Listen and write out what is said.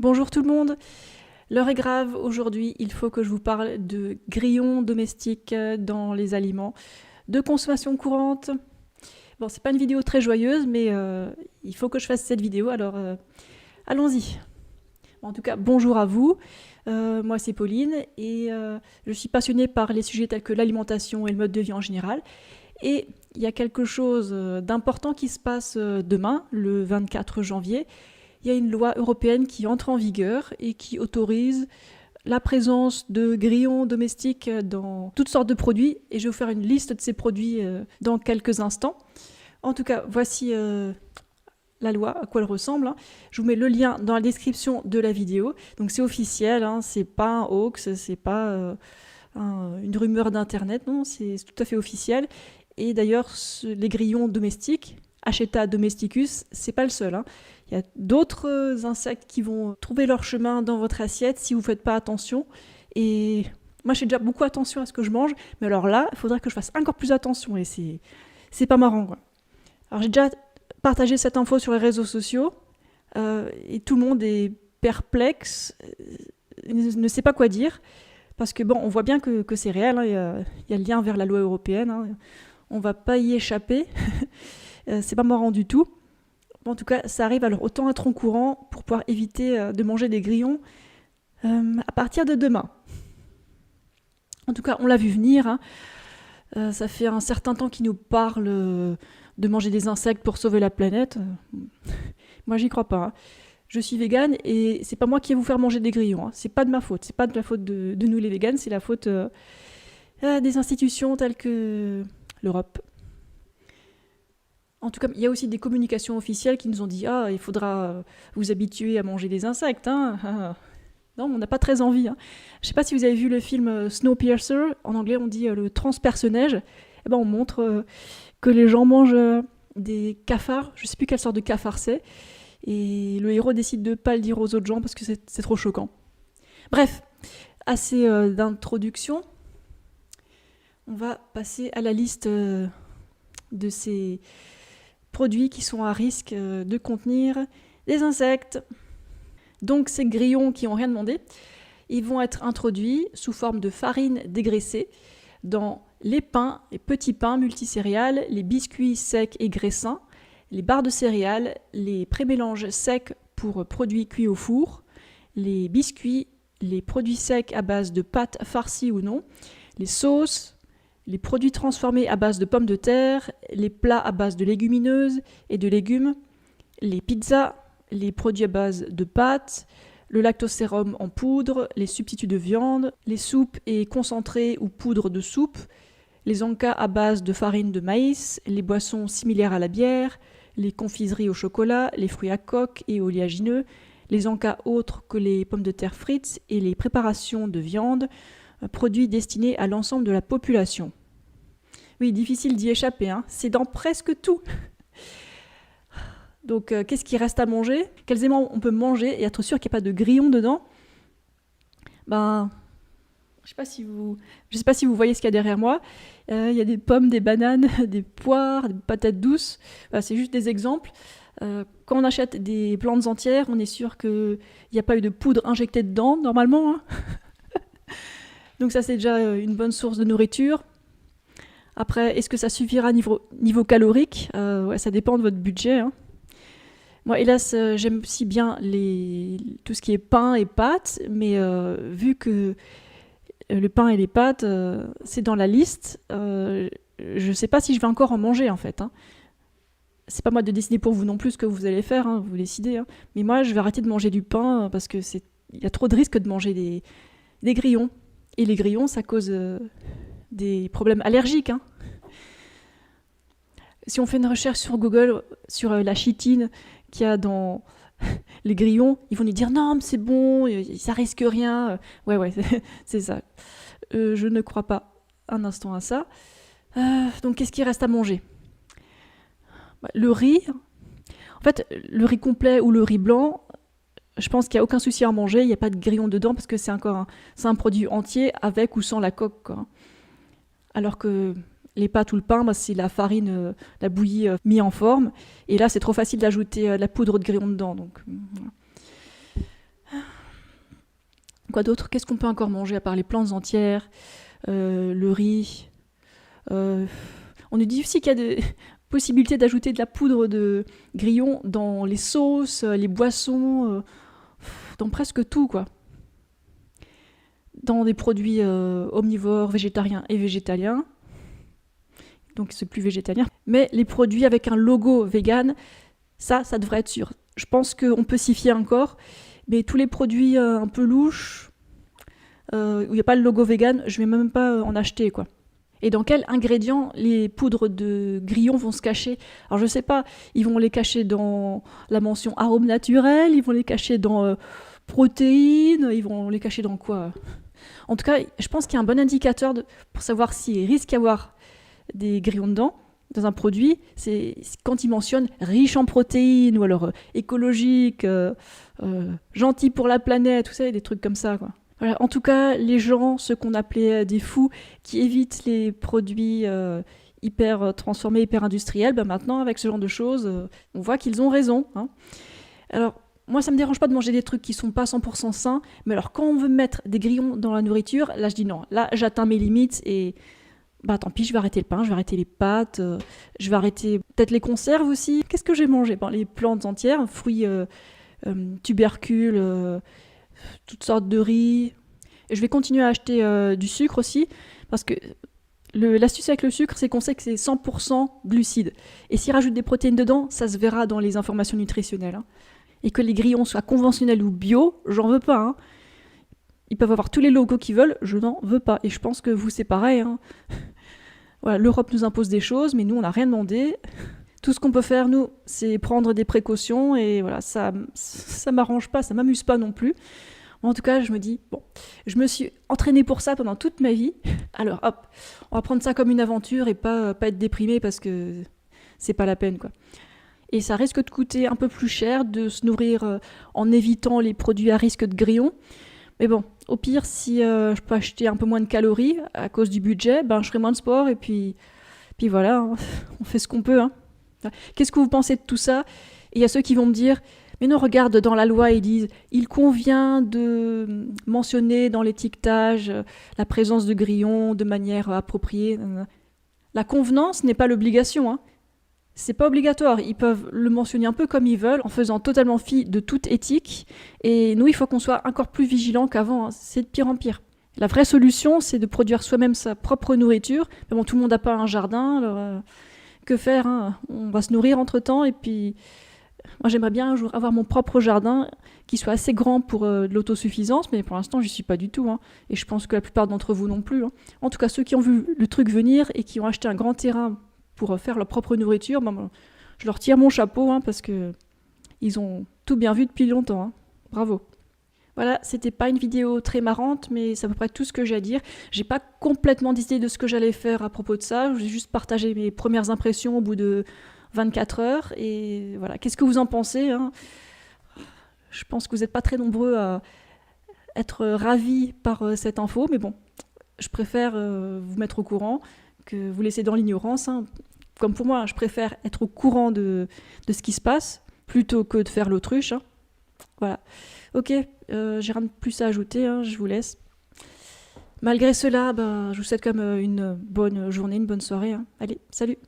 Bonjour tout le monde, l'heure est grave, aujourd'hui il faut que je vous parle de grillons domestiques dans les aliments de consommation courante. Bon, c'est pas une vidéo très joyeuse, mais il faut que je fasse cette vidéo, alors allons-y. Bon, en tout cas, bonjour à vous, moi c'est Pauline et je suis passionnée par les sujets tels que l'alimentation et le mode de vie en général. Et il y a quelque chose d'important qui se passe demain, le 24 janvier. Il y a une loi européenne qui entre en vigueur et qui autorise la présence de grillons domestiques dans toutes sortes de produits. Et je vais vous faire une liste de ces produits dans quelques instants. En tout cas, voici la loi, à quoi elle ressemble. Je vous mets le lien dans la description de la vidéo. Donc c'est officiel, c'est pas un hoax, c'est pas une rumeur d'internet, non, c'est tout à fait officiel. Et d'ailleurs, les grillons domestiques, Acheta domesticus, c'est pas le seul. Il y a d'autres insectes qui vont trouver leur chemin dans votre assiette si vous ne faites pas attention. Et moi, je fais déjà beaucoup attention à ce que je mange, mais alors là, il faudrait que je fasse encore plus attention et c'est pas marrant, quoi. Alors j'ai déjà partagé cette info sur les réseaux sociaux et tout le monde est perplexe, ne sait pas quoi dire, parce que bon, on voit bien que c'est réel, il y a le lien vers la loi européenne, on va pas y échapper, c'est pas marrant du tout. En tout cas, ça arrive, alors autant être en courant pour pouvoir éviter de manger des grillons à partir de demain. En tout cas, on l'a vu venir. Ça fait un certain temps qu'ils nous parlent de manger des insectes pour sauver la planète. Moi, j'y crois pas. Je suis végane et c'est pas moi qui vais vous faire manger des grillons. C'est pas de ma faute. C'est pas de la faute de nous les véganes, c'est la faute des institutions telles que l'Europe. En tout cas, il y a aussi des communications officielles qui nous ont dit « Ah, il faudra vous habituer à manger des insectes. » Non, on n'a pas très envie. Je ne sais pas si vous avez vu le film Snowpiercer. En anglais, on dit le transperce-neige. Eh ben, on montre que les gens mangent des cafards. Je ne sais plus quelle sorte de cafard c'est. Et le héros décide de ne pas le dire aux autres gens parce que c'est trop choquant. Bref, assez d'introduction. On va passer à la liste de ces produits qui sont à risque de contenir des insectes. Donc ces grillons qui n'ont rien demandé, ils vont être introduits sous forme de farine dégraissée dans les pains, les petits pains multicéréales, les biscuits secs et graissins, les barres de céréales, les prémélanges secs pour produits cuits au four, les biscuits, les produits secs à base de pâtes farcies ou non, les sauces, les produits transformés à base de pommes de terre, les plats à base de légumineuses et de légumes, les pizzas, les produits à base de pâtes, le lactosérum en poudre, les substituts de viande, les soupes et concentrés ou poudre de soupe, les encas à base de farine de maïs, les boissons similaires à la bière, les confiseries au chocolat, les fruits à coque et oléagineux, les encas autres que les pommes de terre frites et les préparations de viande, produits destinés à l'ensemble de la population. Oui, difficile d'y échapper, c'est dans presque tout. Donc, qu'est-ce qui reste à manger? Quels éléments on peut manger et être sûr qu'il n'y a pas de grillons dedans? Je sais pas si vous voyez ce qu'il y a derrière moi. Il y a des pommes, des bananes, des poires, des patates douces. C'est juste des exemples. Quand on achète des plantes entières, on est sûr qu'il n'y a pas eu de poudre injectée dedans, normalement. Donc ça, c'est déjà une bonne source de nourriture. Après, est-ce que ça suffira niveau calorique? Ça dépend de votre budget. Moi, hélas, j'aime aussi bien tout ce qui est pain et pâtes, mais vu que le pain et les pâtes, c'est dans la liste, je ne sais pas si je vais encore en manger, en fait. C'est pas moi de décider pour vous non plus ce que vous allez faire, vous décidez. Mais moi, je vais arrêter de manger du pain parce que il y a trop de risques de manger des grillons. Et les grillons, ça cause des problèmes allergiques. Si on fait une recherche sur Google sur la chitine qu'il y a dans les grillons, ils vont nous dire non, mais c'est bon, ça risque rien. Ouais, c'est ça. Je ne crois pas un instant à ça. Donc, qu'est-ce qui reste à manger? Le riz. En fait, le riz complet ou le riz blanc, je pense qu'il n'y a aucun souci à en manger. Il n'y a pas de grillons dedans parce que c'est un produit entier avec ou sans la coque, quoi. Alors que les pâtes ou le pain, c'est la farine, la bouillie mis en forme. Et là, c'est trop facile d'ajouter de la poudre de grillon dedans. Donc, Quoi d'autre? Qu'est-ce qu'on peut encore manger à part les plantes entières, le riz? On nous dit aussi qu'il y a des possibilités d'ajouter de la poudre de grillon dans les sauces, les boissons, dans presque tout, quoi. Dans des produits omnivores, végétariens et végétaliens. Donc c'est plus végétalien. Mais les produits avec un logo vegan, ça devrait être sûr. Je pense qu'on peut s'y fier encore, mais tous les produits un peu louches, où il n'y a pas le logo vegan, je ne vais même pas en acheter, quoi. Et dans quels ingrédients les poudres de grillon vont se cacher? Alors je sais pas, ils vont les cacher dans la mention arôme naturel, ils vont les cacher dans protéines, ils vont les cacher dans quoi? En tout cas, je pense qu'il y a un bon indicateur pour savoir s'il risque d'y avoir des grillons dedans, dans un produit, c'est quand ils mentionnent riche en protéines, ou alors écologique, gentil pour la planète, tout ça, des trucs comme ça, quoi. Voilà. En tout cas, les gens, ceux qu'on appelait des fous, qui évitent les produits hyper transformés, hyper industriels, maintenant, avec ce genre de choses, on voit qu'ils ont raison, hein. Alors, moi, ça me dérange pas de manger des trucs qui sont pas 100% sains, mais alors quand on veut mettre des grillons dans la nourriture, là, je dis non. Là, j'atteins mes limites et tant pis, je vais arrêter le pain, je vais arrêter les pâtes, je vais arrêter peut-être les conserves aussi. Qu'est-ce que j'ai mangé? Les plantes entières, fruits, tubercules, toutes sortes de riz. Et je vais continuer à acheter du sucre aussi, parce que l'astuce avec le sucre, c'est qu'on sait que c'est 100% glucides. Et s'ils rajoutent des protéines dedans, ça se verra dans les informations nutritionnelles, hein. Et que les grillons soient conventionnels ou bio, j'en veux pas, hein. Ils peuvent avoir tous les logos qu'ils veulent, je n'en veux pas. Et je pense que vous, c'est pareil, hein. Voilà, l'Europe nous impose des choses, mais nous, on n'a rien demandé. Tout ce qu'on peut faire, nous, c'est prendre des précautions, et voilà, ça m'arrange pas, ça m'amuse pas non plus. En tout cas, je me dis, bon, je me suis entraînée pour ça pendant toute ma vie. Alors, hop, on va prendre ça comme une aventure et pas être déprimé parce que c'est pas la peine, quoi. Et ça risque de coûter un peu plus cher de se nourrir en évitant les produits à risque de grillons. Mais bon, au pire, si je peux acheter un peu moins de calories à cause du budget, je ferai moins de sport et puis voilà, hein, on fait ce qu'on peut, hein. Qu'est-ce que vous pensez de tout ça? Et il y a ceux qui vont me dire, mais non, regarde, dans la loi, ils disent, il convient de mentionner dans l'étiquetage la présence de grillons de manière appropriée. La convenance n'est pas l'obligation, hein. C'est pas obligatoire, ils peuvent le mentionner un peu comme ils veulent, en faisant totalement fi de toute éthique. Et nous, il faut qu'on soit encore plus vigilants qu'avant, hein. C'est de pire en pire. La vraie solution, c'est de produire soi-même sa propre nourriture. Mais bon, tout le monde n'a pas un jardin, alors que faire, hein? On va se nourrir entre-temps, et puis moi, j'aimerais bien un jour avoir mon propre jardin qui soit assez grand pour de l'autosuffisance, mais pour l'instant, j'y suis pas du tout, hein. Et je pense que la plupart d'entre vous non plus, hein. En tout cas, ceux qui ont vu le truc venir et qui ont acheté un grand terrain pour faire leur propre nourriture, je leur tire mon chapeau, hein, parce que ils ont tout bien vu depuis longtemps, hein. Bravo. Voilà, c'était pas une vidéo très marrante, mais c'est à peu près tout ce que j'ai à dire. J'ai pas complètement décidé de ce que j'allais faire à propos de ça, j'ai juste partagé mes premières impressions au bout de 24 heures, et voilà. Qu'est-ce que vous en pensez, hein? Je pense que vous n'êtes pas très nombreux à être ravis par cette info, mais bon, je préfère vous mettre au courant que vous laisser dans l'ignorance, hein. Comme pour moi, je préfère être au courant de ce qui se passe plutôt que de faire l'autruche, hein. Voilà. Ok, j'ai rien de plus à ajouter, hein, je vous laisse. Malgré cela, je vous souhaite comme une bonne journée, une bonne soirée, hein. Allez, salut!